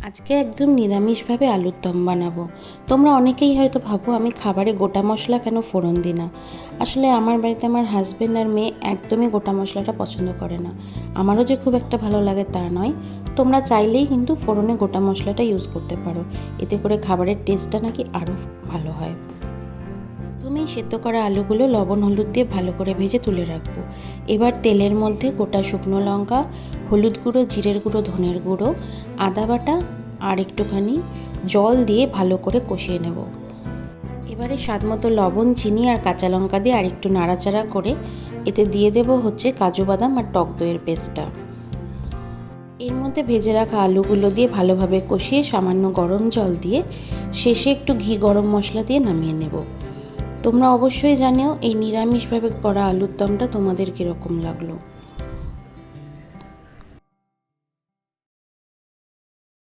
আজকে একদম নিরামিষভাবে আলুর দম বানাবো। তোমরা অনেকেই হয়তো ভাবো আমি খাবারে গোটা মশলা কেন ফোড়ন দিই না। আসলে আমার বাড়িতে আমার হাজব্যান্ড আর মেয়ে একদমই গোটা মশলাটা পছন্দ করে না। আমারও যে খুব একটা ভালো লাগে তা নয়। তোমরা চাইলেই কিন্তু ফোড়নে গোটা মশলাটা ইউজ করতে পারো, এতে করে খাবারের টেস্টটা নাকি আরও ভালো হয়। তুমি সেদ্ধ করা আলুগুলো লবণ হলুদ দিয়ে ভালো করে ভেজে তুলে রাখবো। এবার তেলের মধ্যে গোটা শুকনো লঙ্কা, হলুদ গুঁড়ো, জিরের গুঁড়ো, ধনের গুঁড়ো, আদা বাটা আর একটুখানি জল দিয়ে ভালো করে কষিয়ে নেব। এবারে স্বাদ মতো লবণ, চিনি আর কাঁচা লঙ্কা দিয়ে আর একটু নাড়াচাড়া করে এতে দিয়ে দেব হচ্ছে কাজু বাদাম আর টক দইয়ের পেস্টটা। এর মধ্যে ভেজে রাখা আলুগুলো দিয়ে ভালোভাবে কষিয়ে সামান্য গরম জল দিয়ে শেষে একটু ঘি গরম মশলা দিয়ে নামিয়ে নেব। তোমরা অবশ্যই জানিও এই নিরামিষভাবে করা আলুর দমটা তোমাদের কীরকম লাগলো।